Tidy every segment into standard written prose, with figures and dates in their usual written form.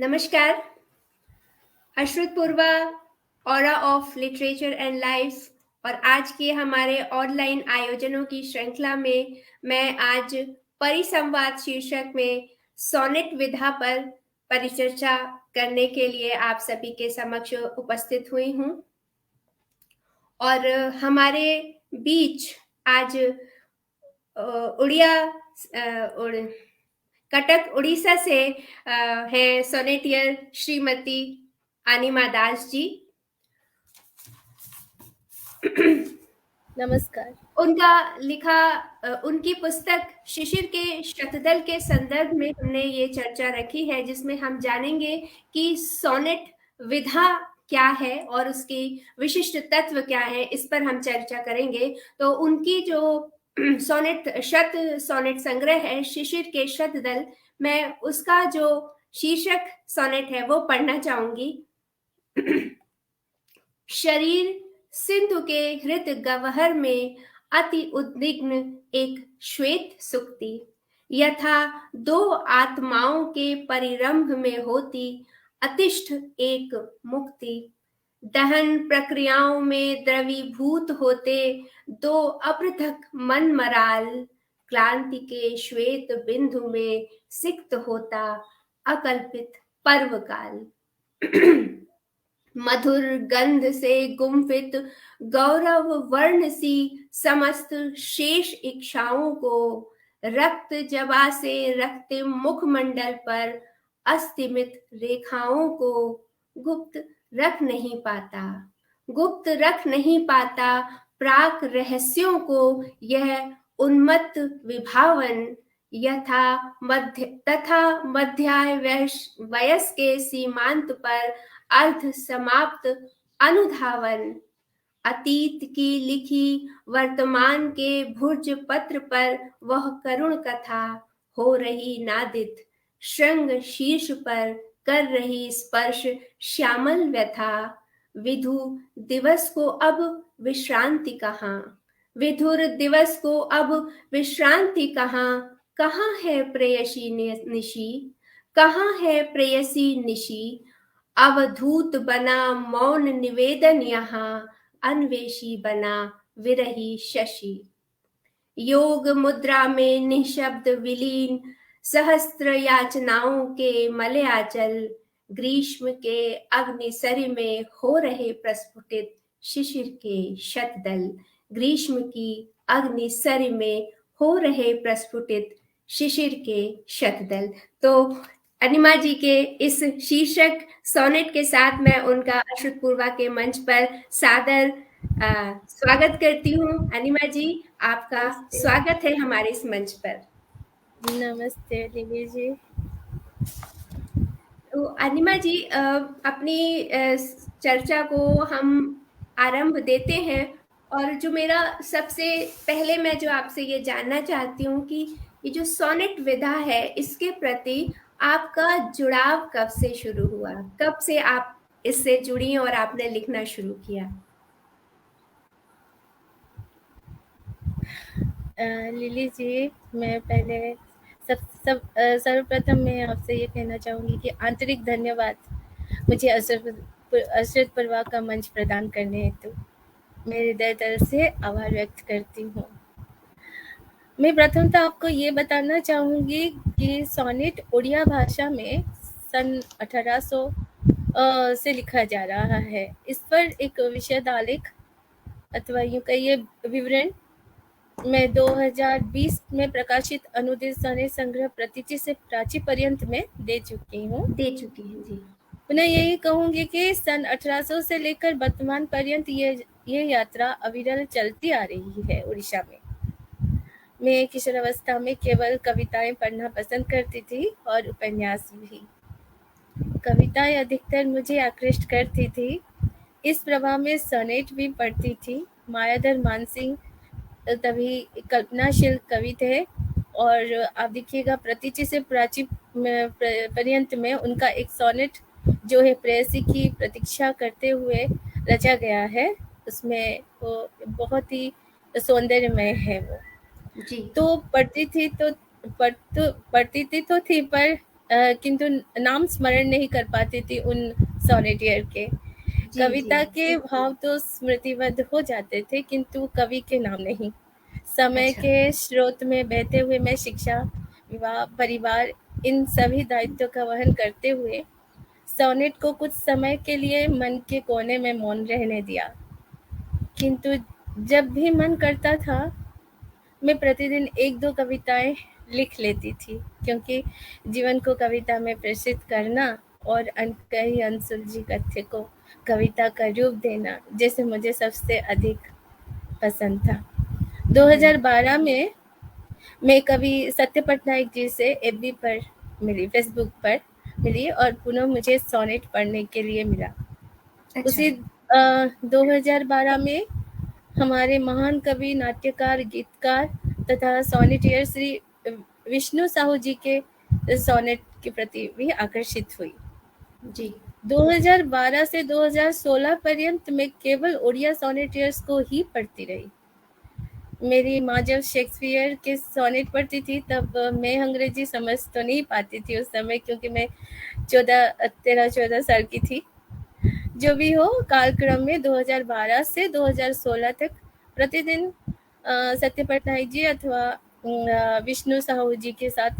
नमस्कार, Ashrut Purva, aura of literature and life और आज के हमारे ऑनलाइन आयोजनों की श्रृंखला में मैं आज परिसंवाद शीर्षक में सोनेट विधा पर परिचर्चा करने के लिए आप सभी के समक्ष उपस्थित हुई हूँ और हमारे बीच आज उड़िया कटक उड़ीसा से हैं सोनेटियर श्रीमती अनिमा दास जी। नमस्कार। उनका लिखा उनकी पुस्तक शिशिर के शतदल के संदर्भ में हमने ये चर्चा रखी है, जिसमें हम जानेंगे कि सोनेट विधा क्या है और उसकी विशिष्ट तत्व क्या है। इस पर हम चर्चा करेंगे। तो उनकी जो सोनेट संग्रह है शिशिर के शतदल, मैं उसका जो शीर्षक सोनेट है वो पढ़ना चाहूंगी। शरीर सिंधु के हृत गह्वर में अति उद्विग्न एक श्वेत सुक्ति, यथा दो आत्माओं के परिरंभ में होती अतिष्ठ एक मुक्ति। दहन प्रक्रियाओं में द्रवीभूत होते दो अपृथक मन मराल, क्लांति के श्वेत बिंदु में सिक्त होता अकल्पित पर्वकाल। मधुर गंध से गुम्फित गौरव वर्ण सी समस्त शेष इच्छाओं को रक्त जबा से रक्त मुखमंडल पर अस्तिमित रेखाओं को गुप्त रख नहीं पाता प्राक रहस्यों को यह उन्मत्त विभावन, यथा मध्याय वयस के सीमांत पर अर्ध समाप्त अनुधावन। अतीत की लिखी वर्तमान के भुर्ज पत्र पर वह करुण कथा हो रही नादित, श्रृंग शीर्ष पर कर रही स्पर्श श्यामल व्यथा। विधु दिवस को अब विश्रांति कहाँ, कहाँ है प्रेयसी निशी, कहाँ है प्रेयसी निशी। अवधूत बना मौन निवेदन यहाँ, अन्वेषी बना विरही शशि। योग मुद्रा में निशब्द विलीन सहस्त्र याचनाओं के मलयाचल, ग्रीष्म के अग्निसरि में हो रहे प्रस्फुटित शिशिर के शतदल। ग्रीष्म की अग्निसरि में हो रहे प्रस्फुटित शिशिर के शतदल। तो अनिमा जी के इस शीर्षक सोनेट के साथ मैं उनका अश्रुत पूर्वा के मंच पर सादर स्वागत करती हूँ। अनिमा जी, आपका स्वागत है हमारे इस मंच पर। नमस्ते लिली जी। तो अनिमा जी, अपनी चर्चा को हम आरंभ देते हैं और जो मेरा सबसे पहले मैं जो आपसे ये जानना चाहती हूँ कि ये जो सोनेट विधा है, इसके प्रति आपका जुड़ाव कब से शुरू हुआ, कब से आप इससे जुड़ी और आपने लिखना शुरू किया? लिली जी, मैं पहले सर्वप्रथम मैं आपसे ये कहना चाहूँगी कि आंतरिक धन्यवाद मुझे अश्रुत पूर्वा का मंच प्रदान करने हेतु मेरे दिल से आभार व्यक्त करती हूँ। मैं प्रथमतः आपको ये बताना चाहूँगी कि सोनेट उड़िया भाषा में सन 1800 से लिखा जा रहा है। इस पर एक विशदालेख अथवा यूँ कहिए विवरण मैं 2020 में प्रकाशित अनुदित सोनेट संग्रह प्रतीचि से प्राची पर्यंत में दे चुकी हूँ जी। पुनः यही कहूँगी कि सन 1800 से लेकर वर्तमान पर्यंत ये यात्रा अविरल चलती आ रही है उड़ीसा में। मैं किशोरावस्था में केवल कविताएं पढ़ना पसंद करती थी और उपन्यास भी। कविताएं अधिकतर मुझे आकृष्ट करती थी। इस प्रभाव में सोनेट भी पढ़ती थी। मायाधर मानसिंह तभी कल्पनाशील कवि थे और आप देखिएगा प्रतीचि से प्राची पर्यंत में उनका एक सोनेट जो है प्रेयसी की प्रतीक्षा करते हुए रचा गया है, उसमें वो बहुत ही सौंदर्यमय है वो जी। तो पढ़ती थी तो थी पर किंतु नाम स्मरण नहीं कर पाती थी उन सोनेटियर के। जी कविता जी। के भाव तो स्मृतिबद्ध हो जाते थे किंतु कवि के नाम नहीं। समय अच्छा। के स्रोत में बहते हुए मैं शिक्षा, विवाह, परिवार, इन सभी दायित्वों का वहन करते हुए सोनेट को कुछ समय के लिए मन के कोने में मौन रहने दिया। किंतु जब भी मन करता था मैं प्रतिदिन एक दो कविताएं लिख लेती थी, क्योंकि जीवन को कविता में प्रेषित करना और कई अनसुलझी कथ्य को कविता का रूप देना जैसे मुझे सबसे अधिक पसंद था। 2012 में मैं कवि सत्य पटनायक जी से एफबी पर मिली, फेसबुक पर मिली और पुनः मुझे सोनेट पढ़ने के लिए मिला। अच्छा। उसी 2012 में हमारे महान कवि, नाट्यकार, गीतकार तथा सोनेटियर श्री विष्णु साहू जी के सोनेट के प्रति भी आकर्षित हुई। जी 2012 से 2016 पर्यंत मैं केवल उड़िया सोनेटियर्स को ही पढ़ती रही। मेरी माँ जब शेक्सपियर के सोनेट पढ़ती थी तब मैं अंग्रेजी समझ तो नहीं पाती थी उस समय, क्योंकि मैं 13-14 साल की थी। जो भी हो, कालक्रम में 2012 से 2016 तक प्रतिदिन सत्य पटनायक जी अथवा विष्णु साहू जी के साथ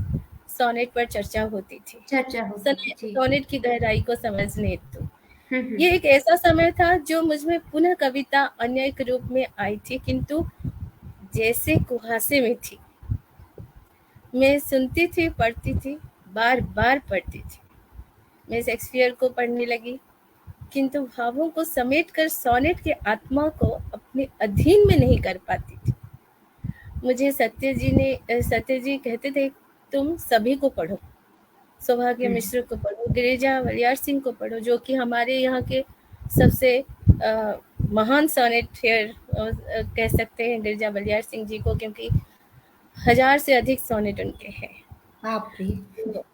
सोनेट पर चर्चा होती थी, चर्चा होती थी। जी। सोनेट की गहराई को समझने हेतु। हम्म। ये एक ऐसा समय था जो मुझमें पुनः कविता अन्य एक रूप में आई थी, किंतु जैसे कुहासे में थी। मैं सुनती थी, पढ़ती थी, बार बार पढ़ती थी। मैं शेक्सपियर को पढ़ने लगी, किंतु भावों को समेटकर सोनेट की आत्मा को अपने अधीन में नहीं कर पाती थी। मुझे सत्य जी कहते थे, तुम सभी को पढ़ो, सौभाग्य मिश्र को पढ़ो, गिरिजा बलियार सिंह को पढ़ो, जो कि हमारे यहाँ के सबसे महान सोनेटियर कह सकते हैं गिरिजा बलियार सिंह जी को, क्योंकि 1000 से अधिक सोनेट उनके हैं। बाप रे, ये बहुत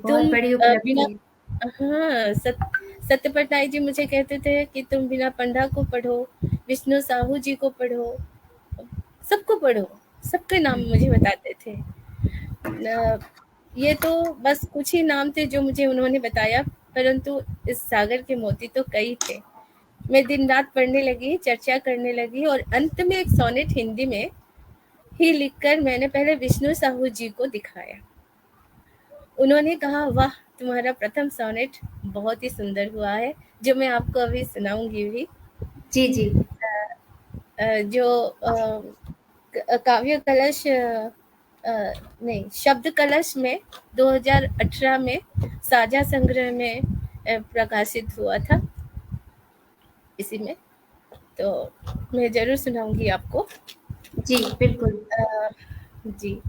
तुम बड़ी बिना उपलब्धि है। हाँ सत्य पटनायक जी मुझे कहते थे कि तुम बिना पंडा को पढ़ो, विष्णु साहू जी को पढ़ो, सबको पढ़ो, सबके नाम मुझे बताते थे। ये तो बस कुछ ही नाम थे जो मुझे उन्होंने बताया, परंतु इस सागर के मोती तो कई थे। मैं दिन रात पढ़ने लगी, चर्चा करने लगी और अंत में एक सोनेट हिंदी में ही लिखकर मैंने पहले विष्णु साहू जी को दिखाया। उन्होंने कहा, वाह, तुम्हारा प्रथम सोनेट बहुत ही सुंदर हुआ है, जो मैं आपको अभी सुनाऊंगी भी। जी जी। जो काव्य कलश नहीं, शब्द कलश में 2018 में साझा संग्रह में प्रकाशित हुआ था। इसी में तो मैं जरूर सुनाऊंगी आपको। जी बिल्कुल। जी,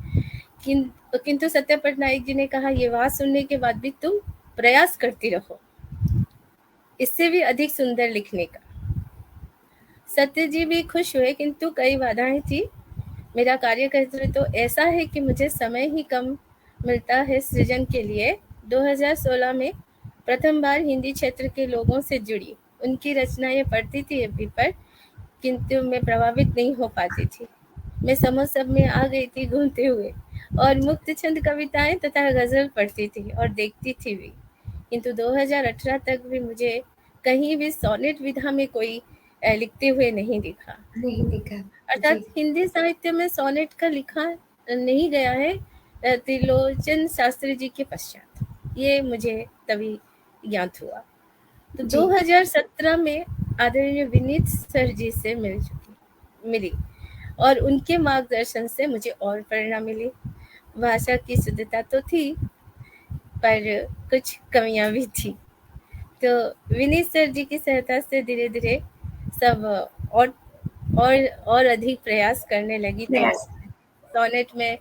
किंतु सत्य पटनायक जी ने कहा, ये बात सुनने के बाद भी तुम प्रयास करती रहो इससे भी अधिक सुंदर लिखने का। सत्य जी भी खुश हुए, किंतु कई बाधाएं थी। मेरा कार्यक्षेत्र तो ऐसा है कि मुझे समय ही कम मिलता है सृजन के लिए। 2016 में प्रथम बार हिंदी क्षेत्र के लोगों से जुड़ी, उनकी रचनाएं पढ़ती थी एफबी पर, किंतु मैं प्रभावित नहीं हो पाती थी। मैं समझ सब में आ गई थी घूमते हुए, और मुक्त छंद कविताएं तथा गजल पढ़ती थी और देखती थी भी। किंतु 2018 तक भी मुझे कहीं भी सोनेट विधा में कोई लिखते हुए नहीं दिखा। नहीं दिखा। जी अर्थात हिंदी साहित्य में सोनेट का लिखा नहीं गया है त्रिलोचन शास्त्री जी के पश्चात। ये मुझे तभी ज्ञात हुआ। तो जी। 2017 में आदरणीय विनीत सर जी से मिली और उनके मार्गदर्शन से मुझे और प्रेरणा मिली। भाषा की शुद्धता तो थी, पर कुछ कमियां भी थी। तो विनीत सर जी की सहायता से धीरे धीरे सब और और अधिक प्रयास करने लगी, तो प्रयास। सोनेट में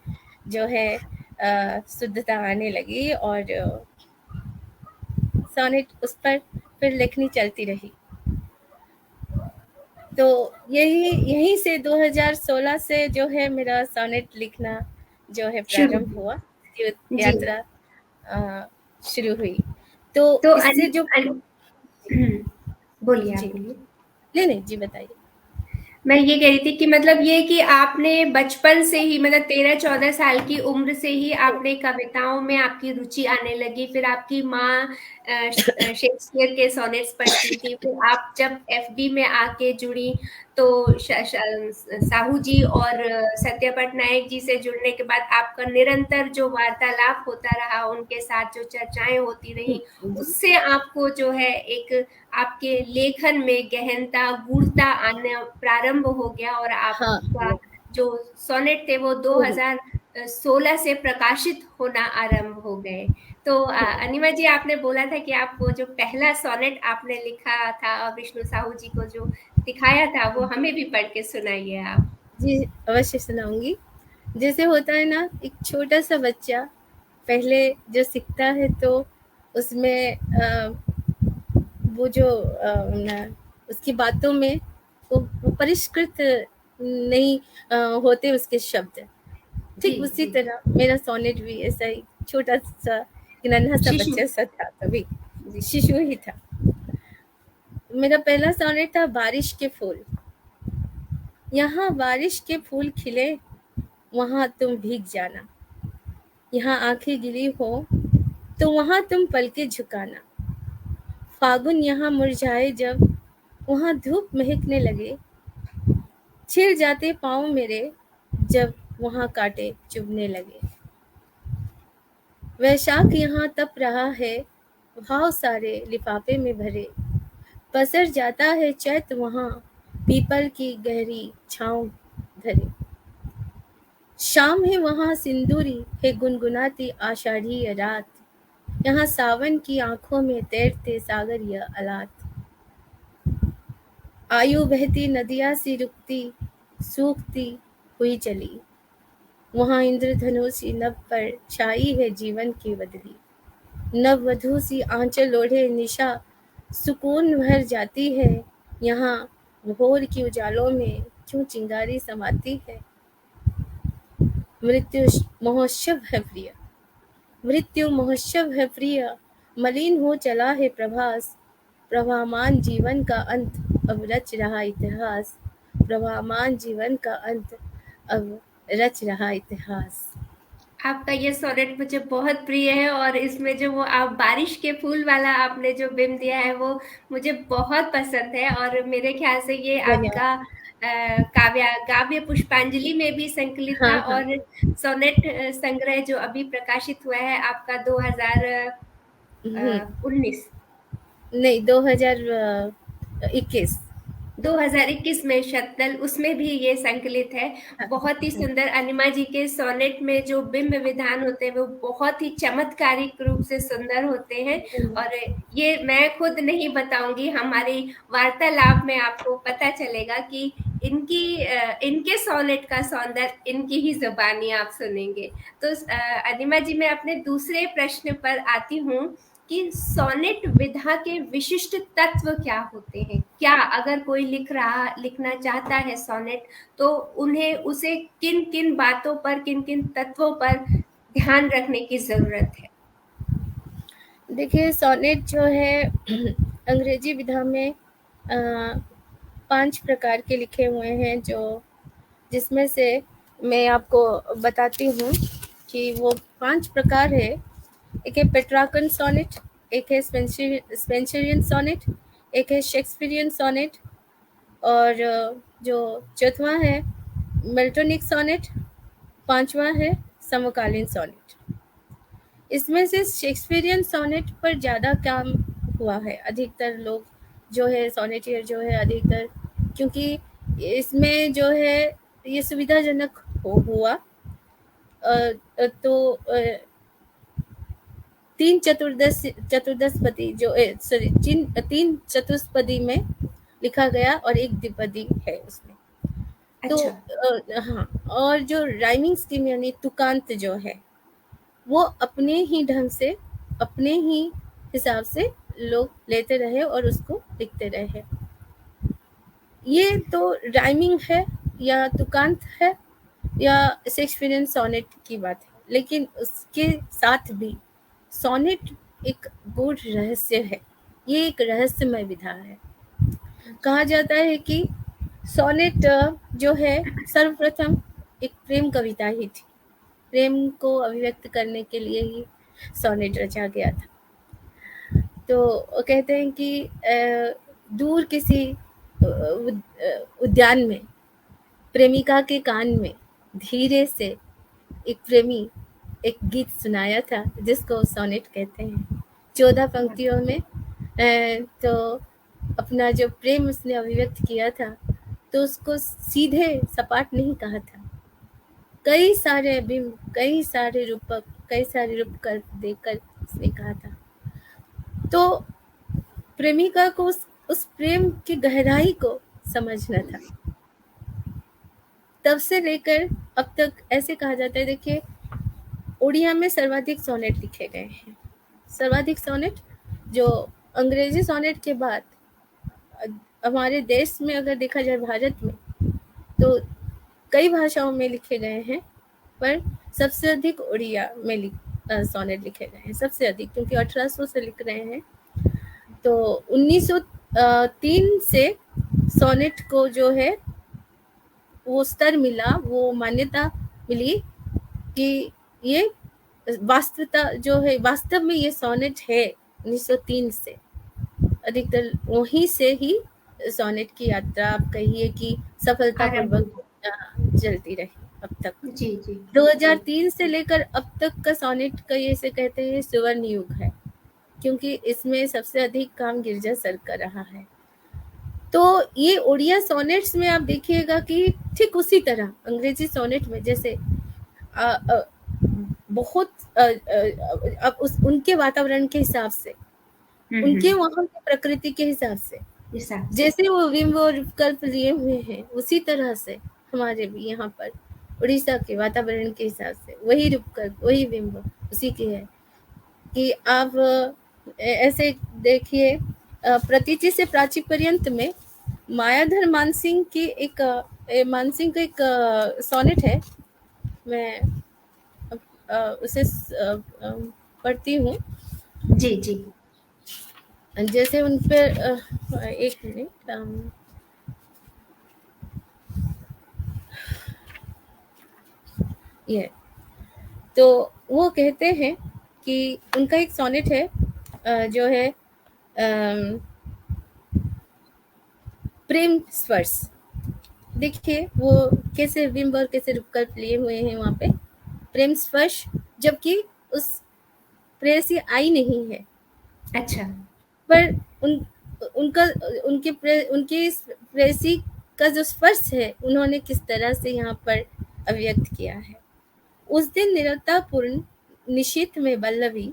जो है शुद्धता आने लगी और सोनेट उस पर फिर लिखनी चलती रही। तो यही से 2016 से जो है मेरा सोनेट लिखना जो है शुरू। प्रारंभ हुआ, जी। यात्रा शुरू हुई। तो तो इससे जो बोलिए, आप जी, बोलिए। नहीं जी बताइए। मैं ये कह रही थी कि मतलब ये कि आपने बचपन से ही मतलब 13-14 साल की उम्र से ही आपने कविताओं में आपकी रुचि आने लगी, फिर आपकी माँ शेक्सपियर के सोनेट्स पढ़ती थी, फिर आप जब एफबी में आके जुड़ी तो साहू जी और सत्या पटनायक जी से जुड़ने के बाद आपका निरंतर जो वार्तालाप होता रहा, उनके साथ जो चर्चाएं होती रही, जी। उससे आपको जो है एक आपके लेखन में गहनता, गूढ़ता आना प्रारंभ हो गया और हाँ, आपका वो जो सोनेट थे वो वो 2016 से प्रकाशित होना आरंभ हो गए। तो अनिमा जी आपने बोला था कि आप वो जो पहला सोनेट आपने लिखा था विष्णु साहू जी को जो दिखाया था वो हमें भी पढ़ के सुनाइए आप। जी, अवश्य सुनाऊँगी। जैसे होता है ना, एक छोटा-सा बच्चा पहले जो सीखता है तो उसमें वो जो न उसकी बातों में वो परिष्कृत नहीं होते उसके शब्द। जी, ठीक उसी जी। तरह मेरा सोनेट भी ऐसा ही छोटा-सा, एक नन्हा-सा शिशु। बच्चा-सा था तभी, जी। शिशु ही था। मेरा पहला सोनेट था बारिश के फूल। यहाँ बारिश के फूल खिले, वहाँ तुम भीग जाना। यहाँ आँखें गिली हो तो वहाँ तुम पलकें झुकाना। फागुन यहाँ मुरझाए जब, वहाँ धूप महकने लगे। छिल जाते पाँव मेरे जब वहाँ कांटे चुभने लगे। वैशाख यहाँ तप रहा है, भाव सारे लिफाफे में भरे। पसर जाता है चैत वहाँ, पीपल की गहरी छाँव धरे। शाम है वहाँ सिंदूरी है गुनगुनाती आषाढ़ी रात। यहाँ सावन की आंखों में तैरते सागर या अलात। आयु बहती नदियाँ सी रुकती, सूखती हुई चली। वहाँ इंद्रधनुषी नभ पर छाई है जीवन की बदली। नववधू सी आंचल ओढ़े निशा सुकून भर जाती है। यहाँ भोर की उजालों में क्यों चिंगारी समाती है। मृत्यु महोत्सव है प्रिय, मृत्यु महोत्सव है प्रिय। मलिन हो चला है प्रभास, प्रभामान जीवन का अंत अब रच रहा इतिहास। प्रभामान जीवन का अंत अब रच रहा इतिहास। आपका ये सोनेट मुझे बहुत प्रिय है और इसमें जो वो आप बारिश के फूल वाला आपने जो बिम्ब दिया है वो मुझे बहुत पसंद है और मेरे ख्याल से ये धन्यवाद। आपका काव्य पुष्पांजलि में भी संकलित था हाँ, हाँ। और सोनेट संग्रह जो अभी प्रकाशित हुआ है आपका 2019 नहीं, 2021। 2021 में शतदल उसमें भी ये संकलित है। हाँ, बहुत ही सुंदर अनिमा जी के सोनेट में जो बिंब विधान होते हैं वो बहुत ही चमत्कारिक रूप से सुंदर होते हैं और ये मैं खुद नहीं बताऊंगी, हमारी वार्तालाप में आपको पता चलेगा कि इनके सोनेट का सौंदर्य इनकी ही जुबानी आप सुनेंगे। तो अनिमा जी मैं अपने दूसरे प्रश्न पर आती हूँ कि सोनेट विधा के विशिष्ट तत्व क्या होते हैं? क्या अगर कोई लिखना चाहता है सोनेट तो उन्हें उसे किन किन बातों पर किन किन तत्वों पर ध्यान रखने की जरूरत है? देखिए सोनेट जो है अंग्रेजी विधा में 5 प्रकार के लिखे हुए हैं, जो जिसमें से मैं आपको बताती हूँ कि वो 5 प्रकार है। एक है पेट्रार्कन सोनेट, एक है स्पेंसरियन सोनेट, एक है शेक्सपियरियन सोनेट और जो चौथवां है मिल्टनिक सोनेट, पांचवा है समकालीन सोनेट। इसमें से शेक्सपियरियन सोनेट पर ज़्यादा काम हुआ है। अधिकतर लोग जो है सोनेटियर जो है अधिकतर, क्योंकि इसमें जो है ये सुविधाजनक हुआ। तो चतुर्दशपदी जो सॉरी तीन चतुष्पदी में लिखा गया और एक द्विपदी है उसमें। तो अच्छा। हाँ, और जो राइमिंग स्कीम यानी तुकांत जो है वो अपने ही ढंग से अपने ही हिसाब से लोग लेते रहे और उसको लिखते रहे। ये तो राइमिंग है या तुकांत है या शेक्सपियरियन सोनेट की बात है, लेकिन उसके साथ भी सोनेट एक गूढ़ रहस्य है। ये एक रहस्यमय विधा है। कहा जाता है कि सोनेट जो है सर्वप्रथम एक प्रेम कविता ही थी। प्रेम को अभिव्यक्त करने के लिए ही सोनेट रचा गया था। तो कहते हैं कि दूर किसी उद्यान में प्रेमिका के कान में धीरे से एक प्रेमी एक गीत सुनाया था, जिसको सोनेट कहते हैं। 14 पंक्तियों में तो अपना जो प्रेम उसने अभिव्यक्त किया था, तो उसको सीधे सपाट नहीं कहा था। कई सारे बिंब, कई सारे रूपक, कई सारे रूप कर देकर उसने कहा था। तो प्रेमिका को उस प्रेम की गहराई को समझना था। तब से लेकर अब तक ऐसे कहा जाता है, देखिए उड़िया में सर्वाधिक सोनेट लिखे गए हैं। सर्वाधिक सोनेट जो अंग्रेजी सोनेट के बाद हमारे देश में अगर देखा जाए, भारत में, तो कई भाषाओं में लिखे गए हैं, पर सबसे अधिक उड़िया में सोनेट लिखे गए हैं, सबसे अधिक, क्योंकि 1800 से लिख रहे हैं। तो 1903 से सोनेट को जो है वो स्तर मिला, वो मान्यता मिली कि ये वास्तवता जो है, वास्तव में ये सोनेट है 1903 से। अधिकतर वहीं से ही सोनेट की यात्रा आप कहिए कि सफलतापूर्वक चलती रही अब तक। जी जी 2003 से लेकर अब तक का सोनेट का ये से कहते हैं सुवर्ण युग है, क्योंकि इसमें सबसे अधिक काम गिरजा सर कर रहा है। तो ये उड़िया सोनेट्स में आप देखिएगा कि ठीक उसी तरह अंग्रेजी सोनेट में जैसे बहुत अब उनके वातावरण के हिसाब से, उनके वहां की प्रकृति के हिसाब से, जैसे वो विम्ब और विकल्प लिए हुए हैं, उसी तरह से हमारे भी यहाँ पर उड़ीसा के वातावरण के हिसाब से वही रूपकल्प, वही विम्ब उसी के है कि आप ऐसे देखिए। प्रतीचि से प्राची पर्यंत में मायाधर मानसिंह की एक मानसिंह का एक सोनेट है, मैं उसे पढ़ती हूँ। जी जी जैसे उन पर एक मिनट, ये तो वो कहते हैं कि उनका एक सोनेट है जो है प्रेम स्पर्श। देखिए वो कैसे बिंब और कैसे रूपकल्प लिए हुए हैं वहां पे, प्रेम स्पर्श, जबकि उस प्रेयसी आई नहीं है। अच्छा, पर उनके प्रेयसी का जो स्पर्श है, उन्होंने किस तरह से यहाँ पर अभिव्यक्त किया है। उस दिन निरवतापूर्ण निशित में बल्लभी,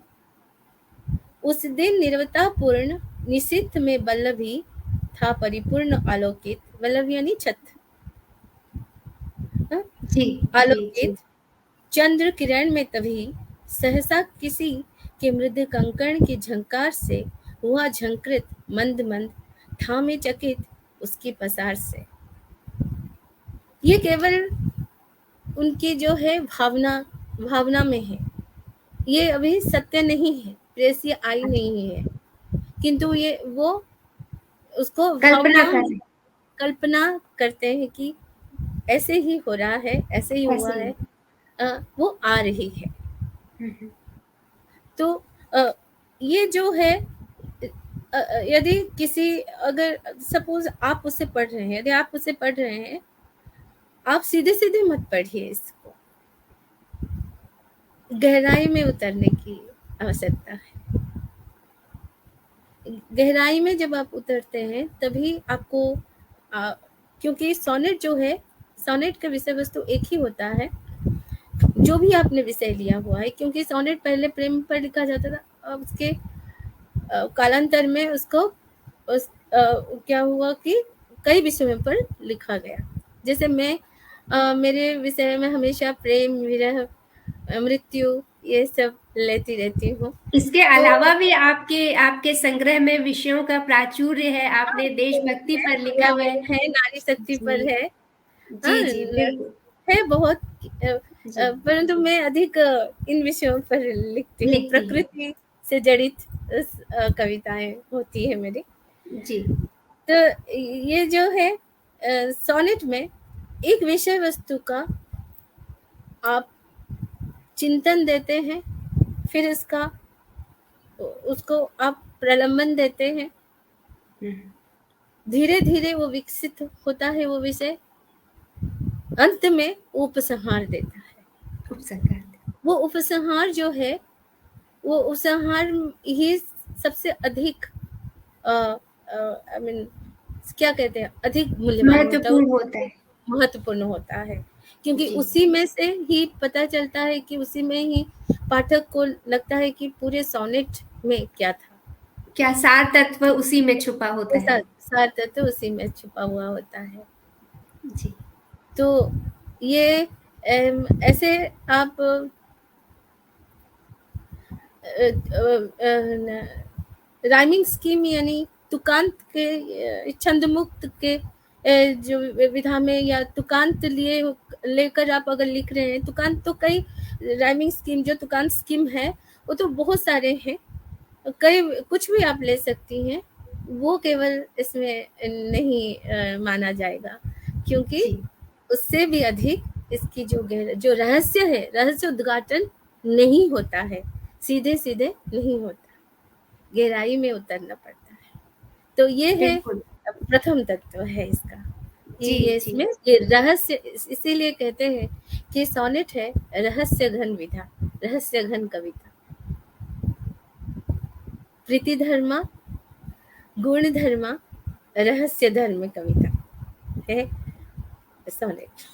उस दिन निरवतापूर्ण निशित में बल्लभी था परिपूर्ण आलोकित। बल्लभ यानी छत, जी आलोकित चंद्र किरण में तभी सहसा किसी के मृद कंकण की झंकार से हुआ झंकृत मंद मंद, थामे चकित उसकी पसार से। ये केवल उनकी जो है भावना में है, ये अभी सत्य नहीं है, प्रेयसी आई नहीं है, किंतु ये वो उसको कल्पना करते हैं कि ऐसे ही हो रहा है, ऐसे ही हुआ है, वो आ रही है। तो ये जो है, यदि किसी, अगर सपोज आप उसे पढ़ रहे हैं, यदि आप उसे पढ़ रहे हैं, आप सीधे सीधे मत पढ़िए, इसको गहराई में उतरने की आवश्यकता है। गहराई में जब आप उतरते हैं तभी आपको क्योंकि सोनेट जो है, सोनेट का विषय वस्तु एक ही होता है, जो भी आपने विषय लिया हुआ है, क्योंकि सोनेट पहले प्रेम पर लिखा जाता था, अब उसके कालांतर में उसको क्या हुआ कि कई विषयों पर लिखा गया। जैसे मैं मेरे विषय में हमेशा प्रेम, विरह, मृत्यु, ये सब लेती रहती हूँ। इसके अलावा भी आपके संग्रह में विषयों का प्राचुर्य है। आपने देशभक्ति पर लिखा हुआ है, नारी शक्ति पर है, जी जी बिल्कुल है बहुत, परंतु मैं अधिक इन विषयों पर लिखती हूँ। प्रकृति से जड़ित कविताएं होती है मेरी। जी तो ये जो है सोनेट में एक विषय वस्तु का आप चिंतन देते हैं, फिर उसको आप प्रलंबन देते हैं, धीरे धीरे वो विकसित होता है वो विषय, अंत में उपसंहार देता है। वो उपसंहार जो है, वो उपसंहार ही सबसे अधिक आई मीन क्या कहते हैं, अधिक मूल्यवान महत्वपूर्ण होता है, क्योंकि उसी में से ही पता चलता है कि उसी में ही पाठक को लगता है कि पूरे सोनेट में क्या था, क्या सार तत्व उसी में छुपा होता है। सार तत्व उसी में छुपा हुआ होता है जी। तो ये ऐसे आप राइमिंग स्कीम यानी तुकांत के छंद मुक्त के जो विधा में या तुकांत लेकर आप अगर लिख रहे हैं, तुकांत तो कई राइमिंग स्कीम जो तुकांत स्कीम है वो तो बहुत सारे हैं, कई कुछ भी आप ले सकती हैं, वो केवल इसमें नहीं माना जाएगा, क्योंकि उससे भी अधिक इसकी जो रहस्य है, रहस्य उद्घाटन नहीं होता है, सीधे सीधे नहीं होता, गहराई में उतरना पड़ता है। तो ये है प्रथम तत्व है इसका, ये इसमें ये रहस्य, इसीलिए कहते हैं कि सोनेट है रहस्य घन विधा, रहस्य घन कविता, प्रीति धर्मा, गुण धर्मा, रहस्य धर्म कविता है सोनेट।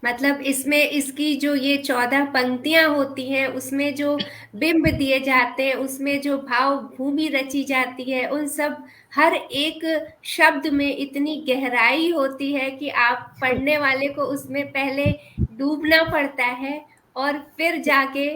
मतलब इसमें इसकी जो ये 14 पंक्तियां होती हैं, उसमें जो बिंब दिए जाते हैं, उसमें जो भाव भूमि रची जाती है, उन सब हर एक शब्द में इतनी गहराई होती है कि आप पढ़ने वाले को उसमें पहले डूबना पड़ता है, और फिर जाके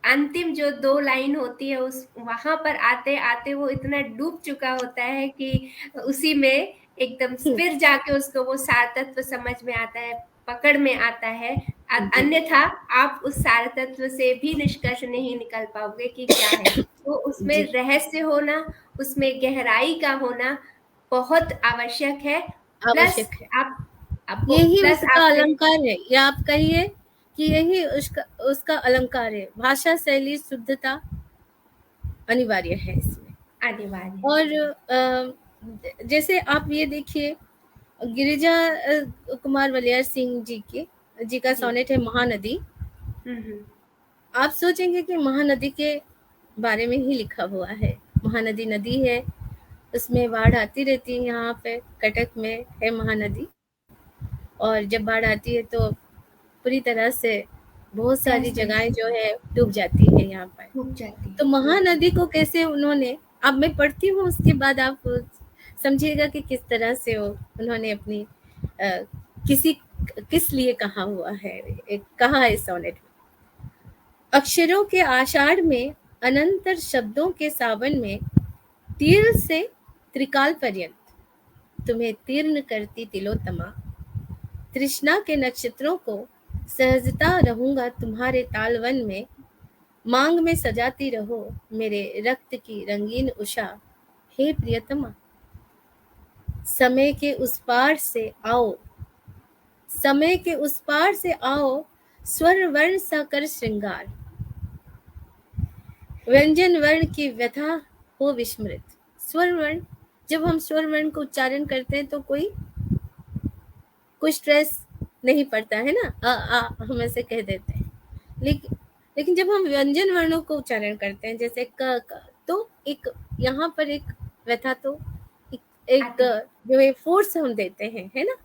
अंतिम जो 2 लाइन होती है उस वहां पर आते आते वो इतना डूब चुका होता है कि उसी में एकदम फिर जाके उसको वो सार तत्व समझ में आता है, पकड़ में आता है। अन्यथा आप उस सार तत्व से भी निष्कर्ष नहीं निकल पाओगे कि क्या है। तो उसमें रहस्य होना, उसमें गहराई का होना बहुत आवश्यक है। प्लस आपको यही उसका अलंकार है, या आप कहिए कि यही उसका अलंकार है। भाषा शैली शुद्धता अनिवार्य है इसमें, अनिवार्य। और जैसे आप ये देखिए, गिरिजा कुमार वलियार सिंह जी का सोनेट है महानदी। आप सोचेंगे कि महानदी के बारे में ही लिखा हुआ है, महानदी नदी है, उसमें बाढ़ आती रहती है, यहाँ पे कटक में है महानदी, और जब बाढ़ आती है तो पूरी तरह से बहुत सारी जगहें जो है डूब जाती है यहाँ पर। तो महानदी को कैसे उन्होंने, अब मैं पढ़ती हूँ उसके बाद आप समझिएगा कि किस तरह से उन्होंने अपनी किस लिए कहा हुआ है, कहा है सोनेट में। अक्षरों के आषाढ़ में, अनंतर शब्दों के सावन में, तीर से त्रिकाल पर्यंत तुम्हें तीर्ण करती तिलोत्तमा, तृष्णा के नक्षत्रों को सहजता रहूंगा तुम्हारे तालवन में, मांग में सजाती रहो मेरे रक्त की रंगीन उषा, हे प्रियतमा। समय के उस पार से आओ, समय के उस पार से आओ, स्वर वर्ण सा कर श्रृंगार, व्यंजन वर्ण की व्यथा हो विस्मृत। स्वर वर्ण, जब हम स्वर वर्ण को उच्चारण करते हैं तो कोई स्ट्रेस नहीं पड़ता है ना, हम ऐसे कह देते हैं, लेकिन जब हम व्यंजन वर्णों को उच्चारण करते हैं जैसे क, तो एक यहाँ पर एक व्यथा, तो एक जो है फोर्स हम देते हैं, है ना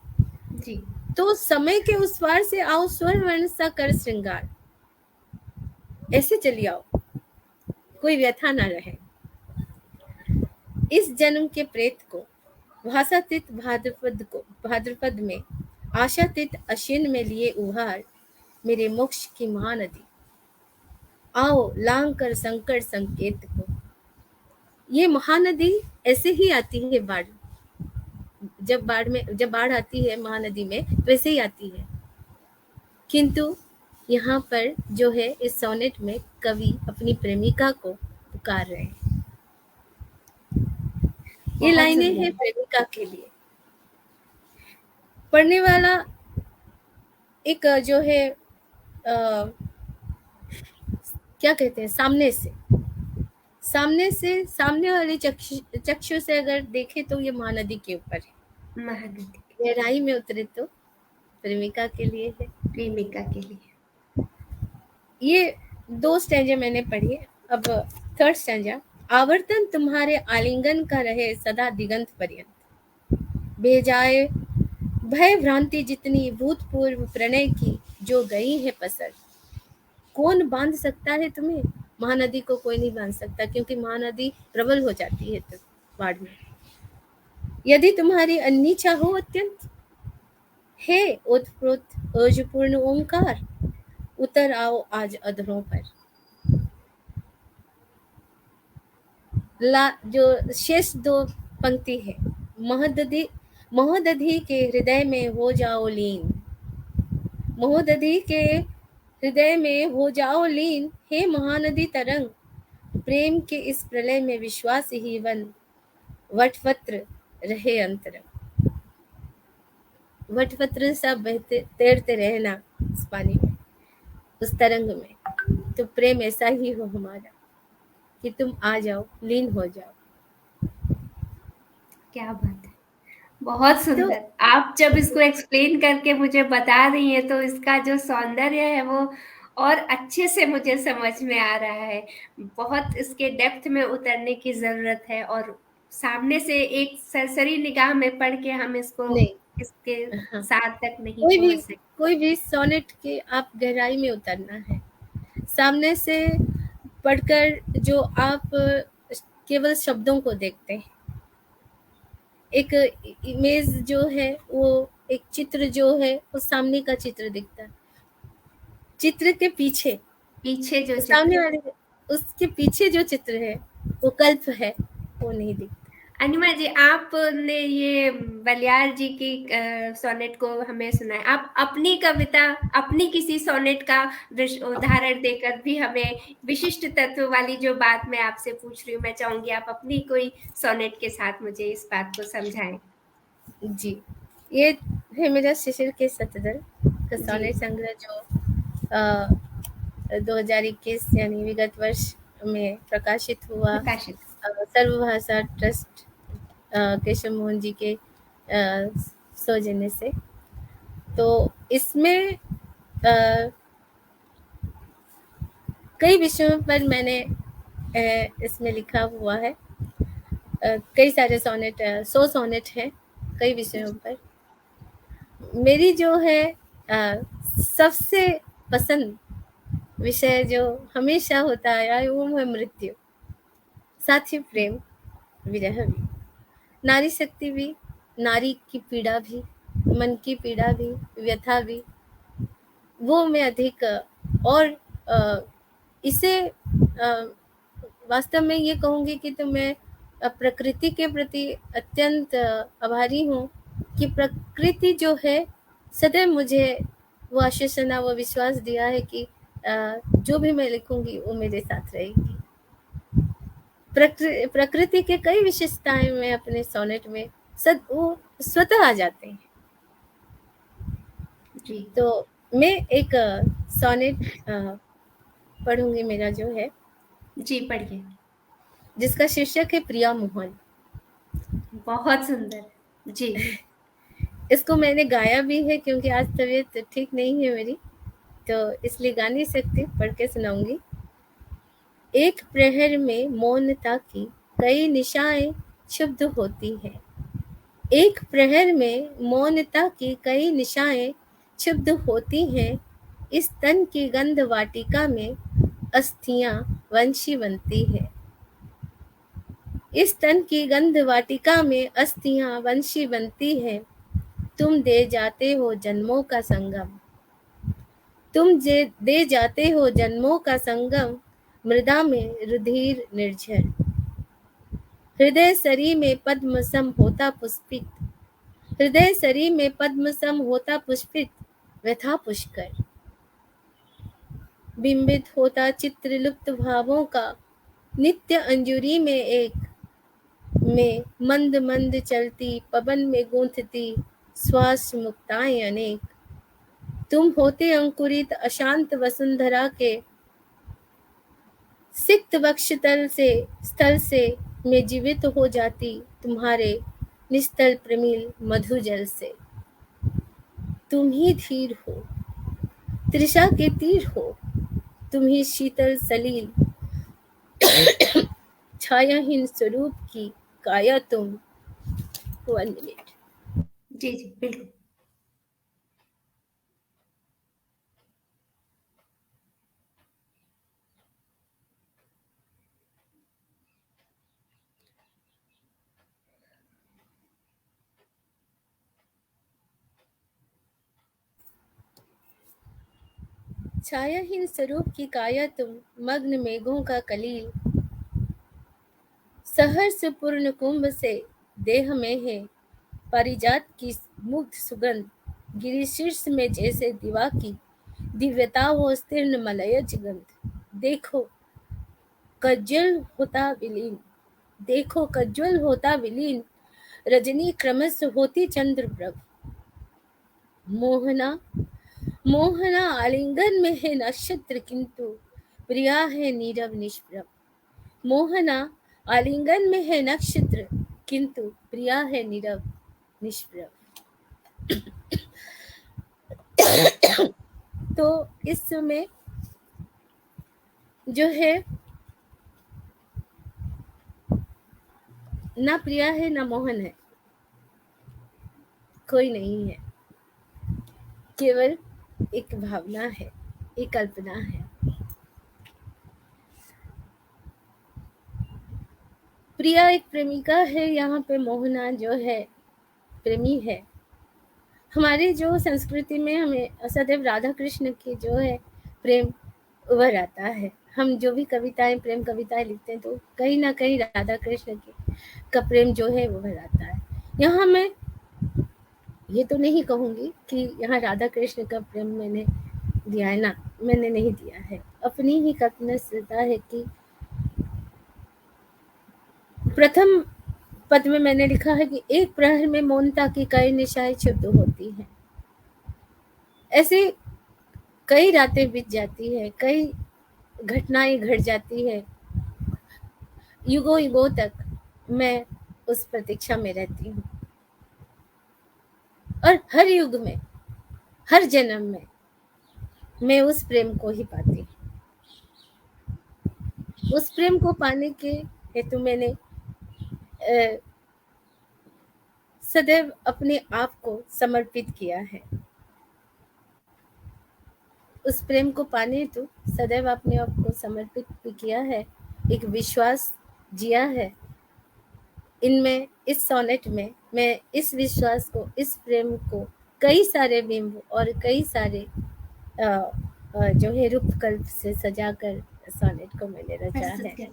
जी। तो समय के उस पार से आओ, स्वर वर्ण सा कर श्रृंगार, ऐसे चली आओ, कोई व्यथा ना रहे। इस जन्म के प्रेत को भाषातीत भाद्रपद में, आशातीत अश्विन में लिए उभार, मेरे मोक्ष की महानदी, आओ लांग कर संकट संकेत को। ये महानदी ऐसे ही आती है, जब बाढ़ आती है महानदी में वैसे ही आती है, किंतु यहाँ पर जो है इस सोनेट में कवि अपनी प्रेमिका को पुकार रहे हैं। ये लाइनें हैं प्रेमिका के लिए, पढ़ने वाला एक जो है क्या कहते हैं, सामने वाले चक्षु से अगर देखे तो ये महानदी के ऊपर है, महानदी गहराई में उतरे तो प्रेमिका के लिए है। प्रेमिका के लिए। ये 2 स्टैंजा मैंने पढ़ी है। अब 3rd स्टैंजा। आवर्तन तुम्हारे आलिंगन का रहे सदा दिगंत पर्यंत, भेजाए भय भ्रांति जितनी भूतपूर्व प्रणय की, जो गई है पसर। कौन बांध सकता है तुम्हें? महानदी को कोई नहीं बांध सकता, क्योंकि महानदी प्रबल हो जाती है तो बाढ़ में। यदि तुम्हारी अनिच्छा हो अत्यंत, हे ओतप्रोत ओजपूर्ण ओंकार, उतर आओ आज अधरों पर। जो शेष 2 पंक्ति है, महोदधि के हृदय में हो जाओ लीन, महोदधि के हृदय में हो जाओ लीन, हे महानदी तरंग, प्रेम के इस प्रलय में विश्वास ही वन, वटपत्र रहे अंतरंग। वटपत्र सा बहते तैरते रहना इस पानी में, उस तरंग में। तो प्रेम ऐसा ही हो हमारा कि तुम आ जाओ, लीन हो जाओ। क्या बात है, बहुत सुंदर। आप जब इसको एक्सप्लेन करके मुझे बता रही हैं तो इसका जो सौंदर्य है वो और अच्छे से मुझे समझ में आ रहा है। बहुत इसके डेप्थ में उतरने की जरूरत है, और सामने से एक सरसरी निगाह में पढ़ के हम इसको नहीं, इसके हाँ, सार तक नहीं पहुंच सकते। कोई भी सोनेट के आप गहराई में उतरना है, सामने से पढ़कर जो आप केवल शब्दों को देखते हैं, एक इमेज जो है वो, एक चित्र जो है वो सामने का चित्र दिखता है, चित्र के पीछे जो सामने वाले, उसके पीछे जो चित्र है वो कल्प है, वो नहीं दिखता। अनिमा जी, आपने ये बलियार जी की सोनेट को हमें सुनाया, आप अपनी कविता, अपनी किसी सोनेट का उदाहरण देकर भी हमें विशिष्ट तत्व वाली जो बात मैं आपसे पूछ रही हूँ, मैं चाहूंगी आप अपनी कोई सोनेट के साथ मुझे इस बात को समझाएं। जी, ये है मेरा शिशिर के शतदल का सोनेट संग्रह, जो 2021 यानी विगत वर्ष में प्रकाशित हुआ, सर्वभाषा ट्रस्ट केशव मोहन जी के सौजन्य से। तो इसमें कई विषयों पर मैंने इसमें लिखा हुआ है। कई सारे सोनेट, 100 सोनेट हैं कई विषयों पर। मेरी जो है सबसे पसंद विषय जो हमेशा होता है वो है मृत्यु, साथ ही प्रेम, विरह भी, नारी शक्ति भी, नारी की पीड़ा भी, मन की पीड़ा भी, व्यथा भी, वो मैं अधिक और इसे वास्तव में ये कहूँगी कि तो मैं प्रकृति के प्रति अत्यंत आभारी हूँ कि प्रकृति जो है सदैव मुझे वो आश्वासन, वो विश्वास दिया है कि जो भी मैं लिखूंगी वो मेरे साथ रहेगी। प्रकृति के कई विशेषताएं मैं अपने सोनेट में वो स्वतः आ जाते हैं। जी। तो मैं एक सोनेट पढ़ूंगी, मेरा जो है। जी, पढ़िए। जिसका शीर्षक है प्रिया मोहन। बहुत सुंदर। जी। इसको मैंने गाया भी है, क्योंकि आज तबीयत ठीक नहीं है मेरी, तो इसलिए गा नहीं सकती, पढ़ के सुनाऊंगी। एक प्रहर में मौनता की कई निशाएं क्षुब्ध होती हैं, एक प्रहर में मौनता की कई निशाएं क्षुब्ध होती हैं, इस तन की गंध वाटिका में अस्थियां वंशी बनती है, इस तन की गंध वाटिका में अस्थियां वंशी बनती है। तुम दे जाते हो जन्मों का संगम, तुम दे जाते हो जन्मों का संगम, मृदा में रुधिर निर्झर, हृदय सरी में पद्म सम होता पुष्पित, हृदय सरी में पद्म सम होता पुष्पित, व्यथा पुष्कर बिंबित होता चित्र लुप्त भावों का, नित्य अंजुरी में एक में मंद मंद चलती पवन में गूंथती, श्वास मुक्ताएं अनेक। तुम होते अंकुरित अशांत वसुंधरा के सिक्त वक्ष स्थल से मैं जीवित हो जाती तुम्हारे निस्तल प्रमिल मधु जल से। तुम ही धीर हो, तृषा के तीर हो, तुम ही शीतल सलील छायाहीन स्वरूप की काया तुम। 1 मिनट। जी जी बिल्कुल। छायाहीन स्वरूप की काया तुम, मग्न मेघों का कलील। सहर्ष पूर्ण कुंभ से देह में है पारिजात की मुग्ध सुगंध। गिरि शीर्ष में जैसे दिवा की दिव्यता वो स्तीर्ण मलयज गंध। देखो कज्जल होता विलीन, देखो कज्जल होता विलीन, रजनी क्रमश होती चंद्रप्रभ। मोहना मोहना आलिंगन में है नक्षत्र, किंतु प्रिया है नीरव निष्प्रभ। मोहना आलिंगन में है नक्षत्र, किंतु प्रिया है नीरव निष्प्रभ। तो इस समय जो है ना प्रिया है ना मोहन है, कोई नहीं है, केवल एक भावना है, एक कल्पना है। प्रिया एक प्रेमिका है, यहाँ पे मोहना जो है प्रेमी है। हमारी जो संस्कृति में हमें सदैव राधा कृष्ण की जो है प्रेम उभर आता है। हम जो भी कविताएं, प्रेम कविताएं लिखते हैं तो कहीं ना कहीं राधा कृष्ण की का प्रेम जो है वो उभर आता है। यहाँ मैं ये तो नहीं कहूंगी कि यहाँ राधा कृष्ण का प्रेम मैंने दिया है ना, मैंने नहीं दिया है। अपनी ही कल्पना से है कि प्रथम पद में मैंने लिखा है कि एक प्रहर में मौनता की कई निशाएं क्षुब्ध होती हैं। ऐसे कई रातें बीत जाती है, कई घटनाएं घट जाती है, युगों युगों तक मैं उस प्रतीक्षा में रहती हूँ। और हर युग में, हर जन्म में मैं उस प्रेम को ही पाती हूँ। उस प्रेम को पाने के हेतु मैंने सदैव अपने आप को समर्पित किया है। उस प्रेम को पाने हेतु सदैव अपने आप को समर्पित भी किया है, एक विश्वास जिया है। इनमें इस सोनेट में मैं इस विश्वास को, इस प्रेम को कई सारे बिंब और कई सारे जो है रूपकल्प से सजाकर सोनेट को मैंने रचा है।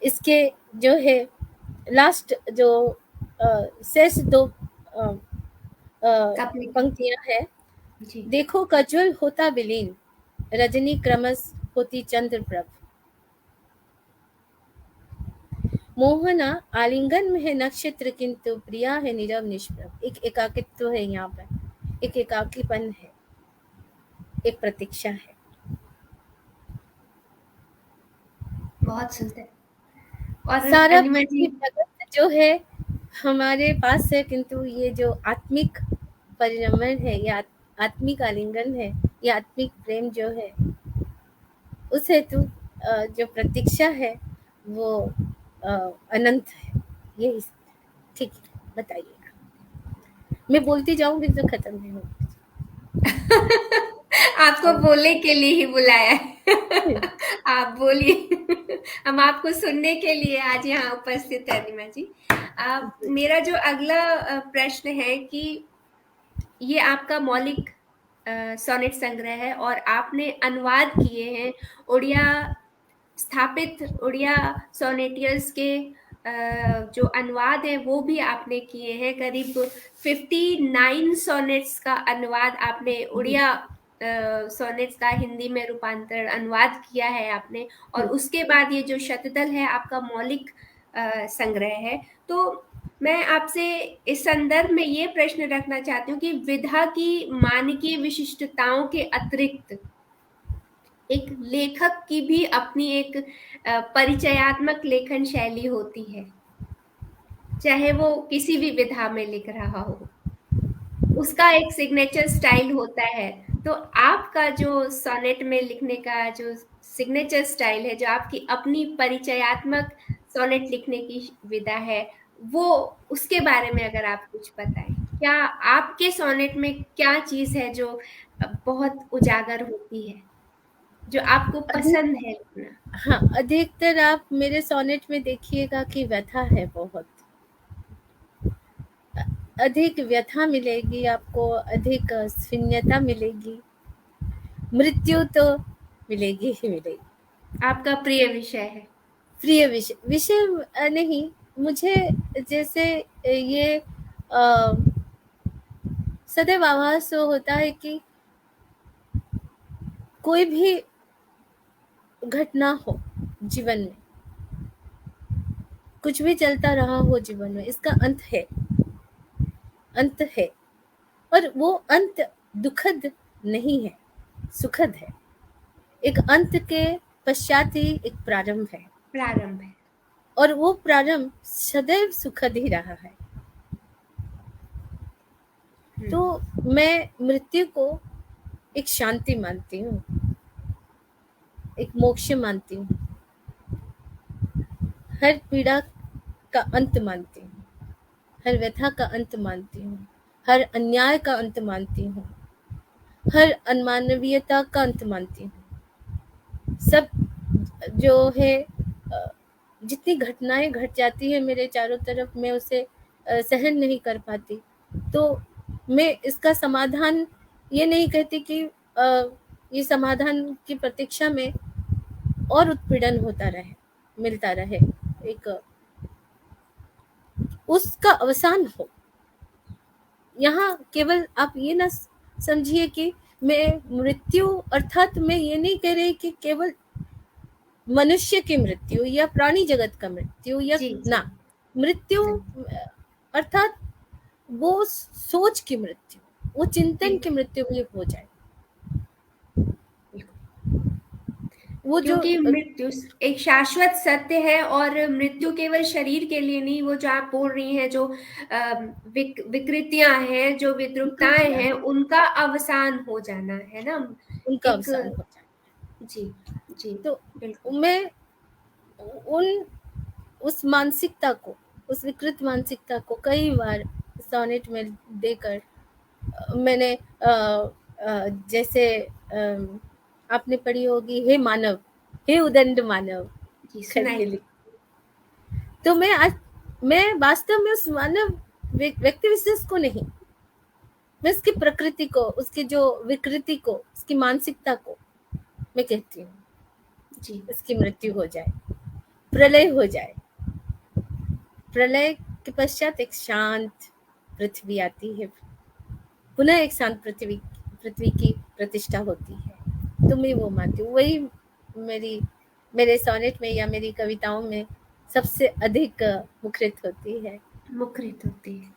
इसके जो है लास्ट जो शेष 2 पंक्तियां हैं। देखो कज्वल होता विलीन, रजनी क्रमश होती चंद्रप्रभ। मोहना आलिंगन में है नक्षत्र, किंतु प्रिया है नीरव निष्प्रभ। एक एकाकित्व है यहाँ पर, एक एकाकीपन है, एक प्रतीक्षा है। बहुत सुंदर। और सारा जी जगत जो है हमारे पास है, किंतु ये जो आत्मिक परिरमण है, ये आत्मिक आलिंगन है, ये आत्मिक प्रेम जो है, उस हेतु जो प्रतीक्षा है वो अनंत है। यही ठीक है, बताइए। मैं बोलती जाऊंगी तो खत्म नहीं होगी। आपको बोलने के लिए ही बुलाया है। आप बोलिए। हम आपको सुनने के लिए आज यहाँ उपस्थित है नीमा जी। मेरा जो अगला प्रश्न है कि ये आपका मौलिक सोनेट संग्रह है और आपने अनुवाद किए हैं उड़िया स्थापित उड़िया सोनेटियर्स के जो अनुवाद है वो भी आपने किए हैं। करीब 59 सोनेट्स का अनुवाद आपने उड़िया सोनेट्स का हिंदी में रूपांतरण अनुवाद किया है आपने। और उसके बाद ये जो शतदल है आपका मौलिक संग्रह है। तो मैं आपसे इस संदर्भ में ये प्रश्न रखना चाहती हूँ कि विधा की मानकीय विशिष्टताओं के अतिरिक्त एक लेखक की भी अपनी एक परिचयात्मक लेखन शैली होती है, चाहे वो किसी भी विधा में लिख रहा हो, उसका एक सिग्नेचर स्टाइल होता है। तो आपका जो सोनेट में लिखने का जो सिग्नेचर स्टाइल है, जो आपकी अपनी परिचयात्मक सोनेट लिखने की विधा है, वो उसके बारे में अगर आप कुछ बताएं, क्या आपके सोनेट में क्या चीज है जो बहुत उजागर होती है, जो आपको पसंद है लिखना? हाँ, अधिकतर आप मेरे सोनेट में देखिएगा कि व्यथा है बहुत। अधिक व्यथा मिलेगी आपको, अधिक शून्यता मिलेगी, मृत्यु तो मिलेगी ही मिलेगी। आपका प्रिय विषय है? प्रिय विषय विषय नहीं, मुझे जैसे ये सदैव आभास होता है कि कोई भी घटना हो जीवन में, कुछ भी चलता रहा हो जीवन में, इसका अंत है, अंत है। और वो अंत दुखद नहीं है, सुखद है। एक अंत के पश्चात ही एक प्रारंभ है, प्रारंभ है। और वो प्रारंभ सदैव सुखद ही रहा है। तो मैं मृत्यु को एक शांति मानती हूँ, एक मोक्ष मानती हूँ, हर पीड़ा का अंत मानती हूँ, हर व्यथा का अंत मानती हूँ, हर अन्याय का अंत मानती हूँ, हर अनमानवीयता का अंत मानती हूँ। सब जो है जितनी घटनाएं घट जाती है मेरे चारों तरफ, मैं उसे सहन नहीं कर पाती। तो मैं इसका समाधान ये नहीं कहती कि ये समाधान की प्रतीक्षा में और उत्पीड़न होता रहे, मिलता रहे, एक उसका अवसान हो। यहाँ केवल आप ये ना समझिए कि मैं मृत्यु अर्थात मैं ये नहीं कह रही कि केवल मनुष्य की मृत्यु या प्राणी जगत का मृत्यु या जी, ना, मृत्यु अर्थात वो सोच की मृत्यु, वो चिंतन की मृत्यु भी हो जाए। वो जो क्योंकि मृत्यु एक शाश्वत सत्य है, और मृत्यु केवल शरीर के लिए नहीं, वो जो आप बोल रही हैं, जो विकृतियां हैं, जो विद्रुपताएं हैं, उनका अवसान हो जाना है ना, उनका एक। अवसान हो जाए। जी, जी, तो बिल्कुल। मैं उन उस मानसिकता को, उस विकृत मानसिकता को कई बार सोनेट में देकर मैंने जैसे आपने पढ़ी होगी, हे मानव, हे उदंड मानव जी, करके सुनाइए। तो मैं वास्तव में उस मानव व्यक्ति विशेष को नहीं, मैं उसकी प्रकृति को, उसकी जो विकृति को, उसकी मानसिकता को मैं कहती हूँ जी, इसकी मृत्यु हो जाए, प्रलय हो जाए। प्रलय के पश्चात एक शांत पृथ्वी आती है, पुनः एक शांत पृथ्वी की प्रतिष्ठा होती है। तो मैं वो मानती हूँ। वही मेरे सोनेट में या मेरी कविताओं में सबसे अधिक मुखरित होती है। मुखरित होती है।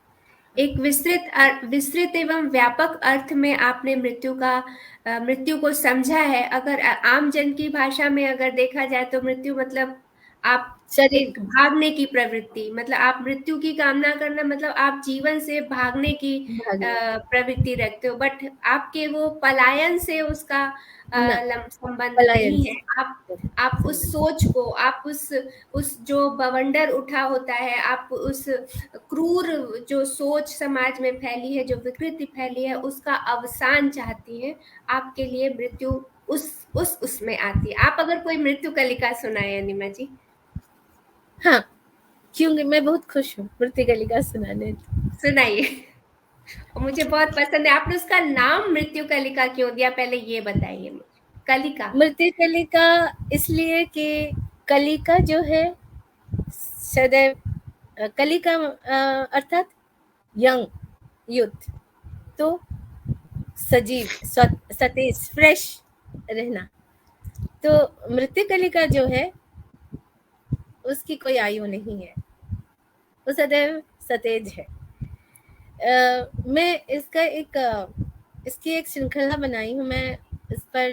एक विस्तृत एवं व्यापक अर्थ में आपने मृत्यु को समझा है। अगर आम जन की भाषा में अगर देखा जाए, तो मृत्यु मतलब आप शरीर एक भागने की प्रवृत्ति, मतलब आप मृत्यु की कामना करना, मतलब आप जीवन से भागने की भागने की प्रवृत्ति रखते हो, बट आपके वो पलायन से उसका ना, संबंध पलायन नहीं है। से आप उस सोच को, आप उस जो बवंडर उठा होता है, आप उस क्रूर जो सोच समाज में फैली है, जो विकृति फैली है, उसका अवसान चाहती है। आपके लिए मृत्यु उसमें आती है। आप अगर कोई मृत्यु कलिका सुनाए अनिमा जी। हाँ, क्योंकि मैं बहुत खुश हूँ मृत्यु कलिका सुनाने। सुनाइए। और मुझे बहुत पसंद है, आपने उसका नाम मृत्यु कलिका क्यों दिया, पहले ये बताइए मुझे। कलिका। मृत्यु कलिका इसलिए कि कलिका जो है सदैव कलिका अर्थात यंग, यूथ, तो सजीव, सतेज, फ्रेश रहना। तो मृत्यु कलिका जो है उसकी कोई आयु नहीं है, वो सदैव सतेज है। मैं इसकी एक श्रृंखला बनाई हूँ। मैं इस पर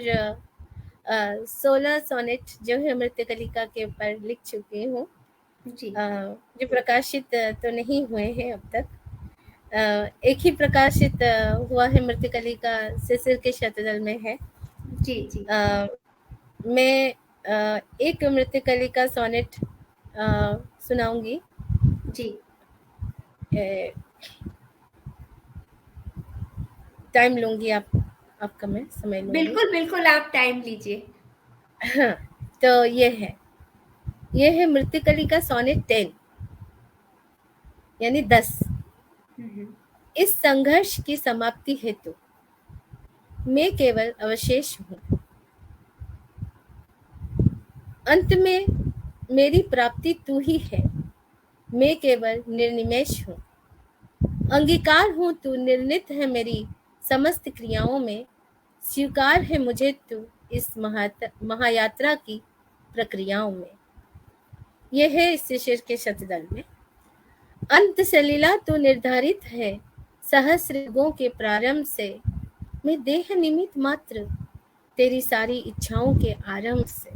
16 सोनेट जो है मृत्यकलिका के ऊपर लिख चुकी हूँ, जी जो प्रकाशित तो नहीं हुए हैं अब तक। एक ही प्रकाशित हुआ है मृत्यकलिका शिशिर के शतदल में है। जी जी मैं एक मृत्यकलिका सोनेट सुनाऊंगी। जी टाइम लूंगी आपका मैं समय लूंगी। बिल्कुल बिल्कुल, आप टाइम लीजिए। हाँ, तो ये है मृत्यकलिका सोनेट 10 यानी 10। इस संघर्ष की समाप्ति हेतु मैं केवल अवशेष हूँ, अंत में मेरी प्राप्ति तू ही है। मैं केवल निर्निमेष हूँ, अंगीकार हूँ तू निर्णित है मेरी समस्त क्रियाओं में। स्वीकार है मुझे तू इस महायात्रा की प्रक्रियाओं में। यह है इस शिशिर के शतदल में। अंत सलीला तो निर्धारित है सहस्र युगों के प्रारंभ से। मैं देह निमित्त मात्र तेरी सारी इच्छाओं के आरंभ से।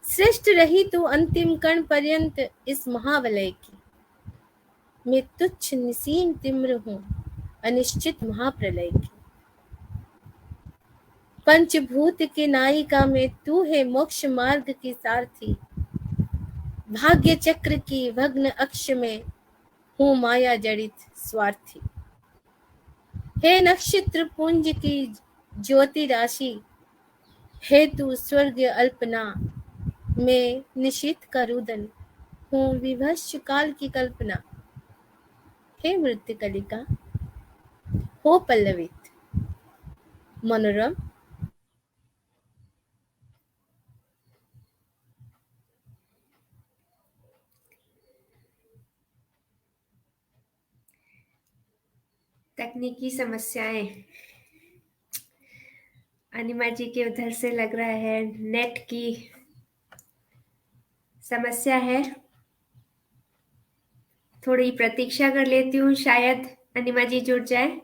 श्रेष्ठ रही तू अंतिम कण पर्यंत इस महावलय की। मैं तुच्छ निसीम तिम्र हूँ अनिश्चित महाप्रलय की। पंचभूत के नायिका में तू है मोक्ष मार्ग की सारथी। भाग्य चक्र की भग्न अक्ष में हूँ माया जड़ित स्वार्थी। हे नक्षत्र पुंज की ज्योति राशि, हे तू स्वर्ग अल्पना। मैं निशित का रुदन हूँ विभत्स काल की कल्पना। हे मृत्यकलिका हो पल्लवित मनोरम। तकनीकी समस्याएं, अनिमा जी के उधर से लग रहा है नेट की समस्या है। थोड़ी प्रतीक्षा कर लेती हूँ, शायद अनिमा जी जुड़ जाए।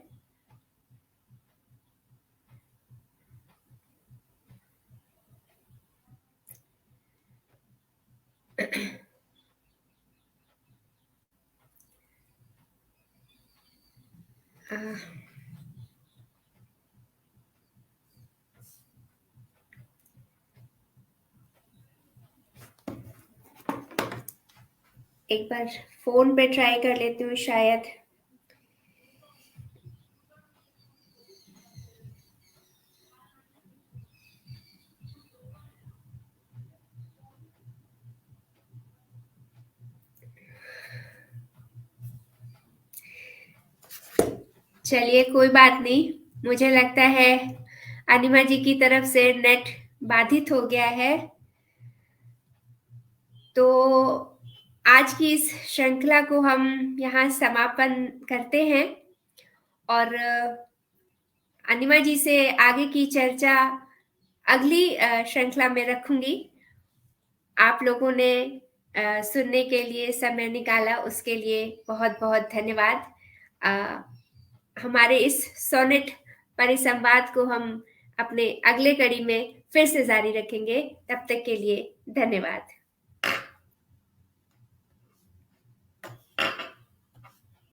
एक बार फोन पे ट्राई कर लेती हूँ, शायद। चलिए, कोई बात नहीं। मुझे लगता है अनिमा जी की तरफ से नेट बाधित हो गया है। तो आज की इस श्रृंखला को हम यहाँ समापन करते हैं और अनिमा जी से आगे की चर्चा अगली श्रृंखला में रखूंगी। आप लोगों ने सुनने के लिए समय निकाला, उसके लिए बहुत बहुत धन्यवाद। हमारे इस सोनेट परिसंवाद को हम अपने अगले कड़ी में फिर से जारी रखेंगे। तब तक के लिए धन्यवाद।